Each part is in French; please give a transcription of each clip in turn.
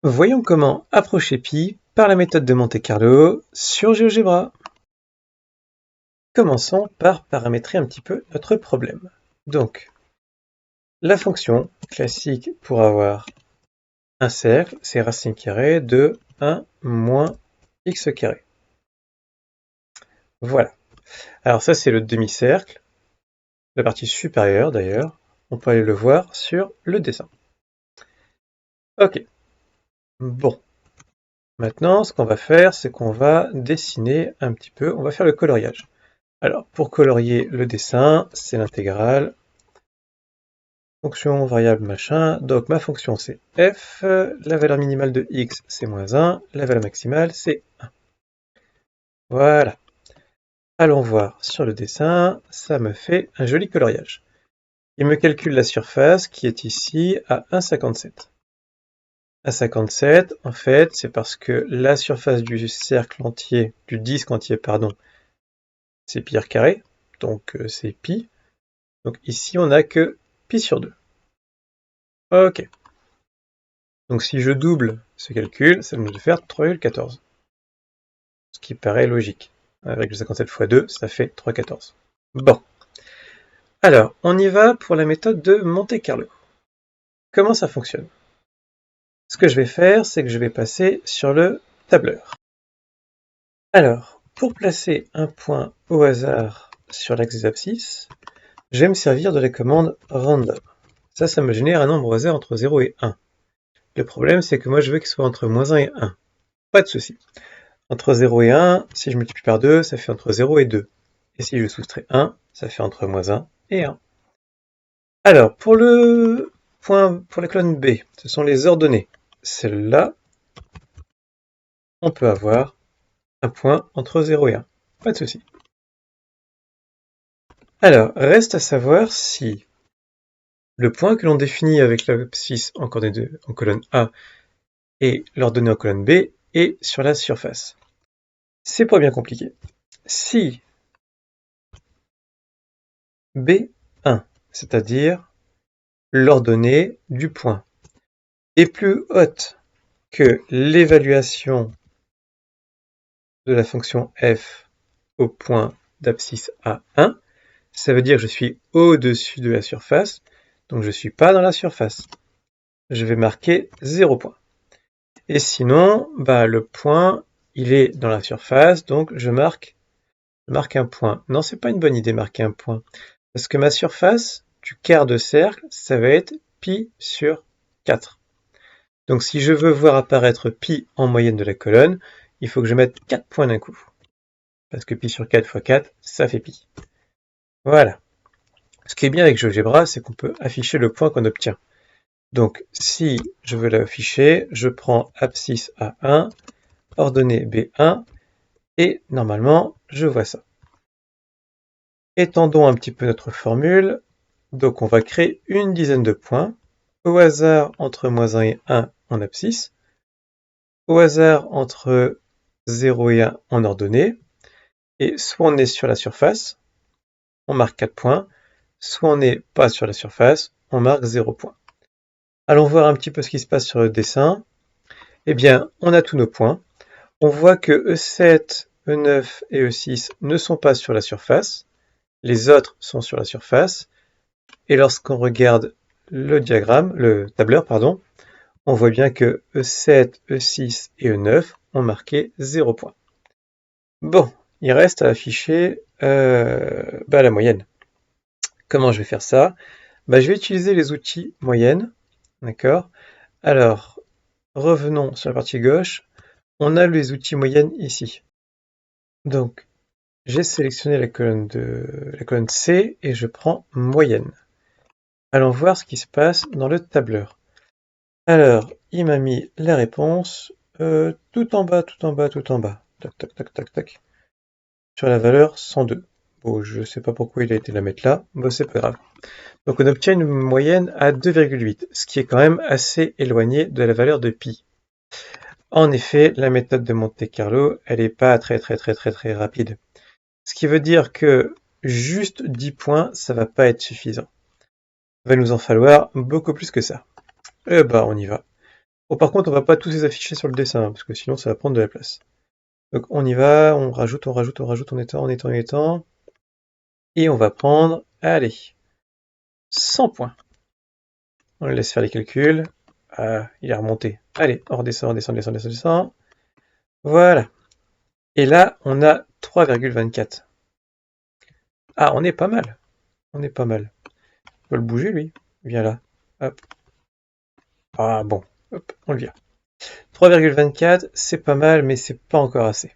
Voyons comment approcher pi par la méthode de Monte-Carlo sur GeoGebra. Commençons par paramétrer un petit peu notre problème. Donc, la fonction classique pour avoir un cercle, c'est racine carrée de 1 moins x carré. Voilà. Alors ça, c'est le demi-cercle, la partie supérieure d'ailleurs. On peut aller le voir sur le dessin. Ok. Bon. Maintenant, ce qu'on va faire, c'est qu'on va dessiner un petit peu, on va faire le coloriage. Alors, pour colorier le dessin, c'est l'intégrale. Fonction, variable, machin. Donc, ma fonction, c'est f. La valeur minimale de x, c'est moins 1. La valeur maximale, c'est 1. Voilà. Allons voir sur le dessin, ça me fait un joli coloriage. Il me calcule la surface qui est ici à 1,57. 1,57, en fait, c'est parce que la surface du cercle entier, du disque entier, pardon, c'est pi r carré, donc c'est pi. Donc ici, on n'a que pi sur 2. Ok. Donc si je double ce calcul, ça va me faire 3,14. Ce qui paraît logique. 1,57 fois 2, ça fait 3,14. Bon. Alors, on y va pour la méthode de Monte-Carlo. Comment ça fonctionne? Ce que je vais faire, c'est que je vais passer sur le tableur. Alors, pour placer un point au hasard sur l'axe des abscisses, je vais me servir de la commande random. Ça me génère un nombre au hasard entre 0 et 1. Le problème, c'est que moi, je veux qu'il soit entre moins 1 et 1. Pas de souci. Entre 0 et 1, si je multiplie par 2, ça fait entre 0 et 2. Et si je soustrais 1, ça fait entre moins 1 et 1. Alors, pour le point, pour la colonne B, ce sont les ordonnées. Celle-là, on peut avoir un point entre 0 et 1. Pas de souci. Alors, reste à savoir si le point que l'on définit avec l'abscisse en colonne A et l'ordonnée en colonne B est sur la surface. C'est pas bien compliqué. Si B1, c'est-à-dire l'ordonnée du point, est plus haute que l'évaluation de la fonction f au point d'abscisse A1, ça veut dire que je suis au-dessus de la surface, donc je ne suis pas dans la surface. Je vais marquer 0 point. Et sinon, le point, il est dans la surface, donc je marque un point. Non, c'est pas une bonne idée, marquer un point. Parce que ma surface du quart de cercle, ça va être pi sur 4. Donc si je veux voir apparaître pi en moyenne de la colonne, il faut que je mette 4 points d'un coup. Parce que pi sur 4 fois 4, ça fait pi. Voilà. Ce qui est bien avec GeoGebra, c'est qu'on peut afficher le point qu'on obtient. Donc si je veux l'afficher, je prends abscisse A1, ordonnée B1, et normalement, je vois ça. Étendons un petit peu notre formule. Donc on va créer une dizaine de points, au hasard entre moins 1 et 1 en abscisse, au hasard entre 0 et 1 en ordonnée, et soit on est sur la surface, on marque 4 points, soit on n'est pas sur la surface, on marque 0 points. Allons voir un petit peu ce qui se passe sur le dessin. Eh bien, on a tous nos points. On voit que E7, E9 et E6 ne sont pas sur la surface. Les autres sont sur la surface. Et lorsqu'on regarde le diagramme, le tableur, pardon, on voit bien que E7, E6 et E9 ont marqué 0 point. Bon, il reste à afficher la moyenne. Comment je vais faire ça? Je vais utiliser les outils moyenne. D'accord? Alors, revenons sur la partie gauche. On a les outils moyenne ici. Donc, j'ai sélectionné la colonne C et je prends moyenne. Allons voir ce qui se passe dans le tableur. Alors, il m'a mis la réponse tout en bas, tout en bas, tout en bas. Tac, tac, tac, tac, tac. Sur la valeur 102. Bon, je ne sais pas pourquoi il a été la mettre là. Bon, c'est pas grave. Donc, on obtient une moyenne à 2,8, ce qui est quand même assez éloigné de la valeur de pi. En effet, la méthode de Monte-Carlo, elle n'est pas très rapide. Ce qui veut dire que juste 10 points, ça va pas être suffisant. Il va nous en falloir beaucoup plus que ça. On y va. Bon, par contre, on va pas tous les afficher sur le dessin, hein, parce que sinon ça va prendre de la place. Donc on y va, on rajoute, on étend. Et on va prendre, allez, 100 points. On laisse faire les calculs. Ah, il est remonté. Allez, on redescend, descend. Voilà. Et là, on a 3,24. Ah, on est pas mal. On est pas mal. On va le bouger, lui. Viens là. Hop. Ah, bon. Hop, on le vire. 3,24, c'est pas mal, mais c'est pas encore assez.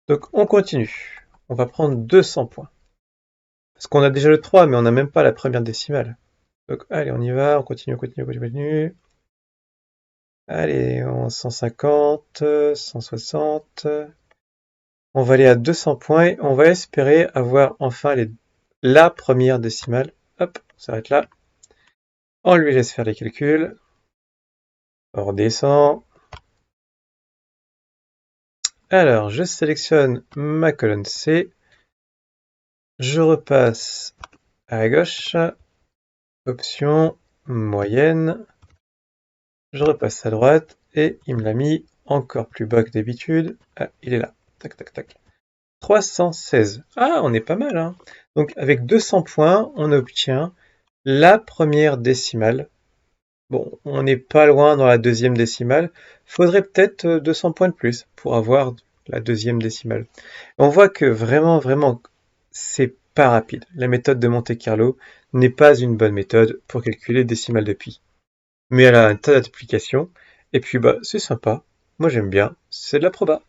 Donc, on continue. On va prendre 200 points. Parce qu'on a déjà le 3, mais on n'a même pas la première décimale. Donc, allez, on y va. On continue. Allez, 150, 160. On va aller à 200 points et on va espérer avoir enfin la première décimale. Hop, on s'arrête là. On lui laisse faire les calculs. On redescend. Alors, je sélectionne ma colonne C. Je repasse à gauche. Option, moyenne. Je repasse à droite et il me l'a mis encore plus bas que d'habitude. Ah, il est là. Tac, tac, tac. 316. Ah, on est pas mal, hein. Donc, avec 200 points, on obtient la première décimale. Bon, on n'est pas loin dans la deuxième décimale. Faudrait peut-être 200 points de plus pour avoir la deuxième décimale. On voit que vraiment, c'est pas rapide. La méthode de Monte-Carlo n'est pas une bonne méthode pour calculer décimales de pi. Mais elle a un tas d'applications. Et puis, bah, c'est sympa. Moi, j'aime bien. C'est de la proba.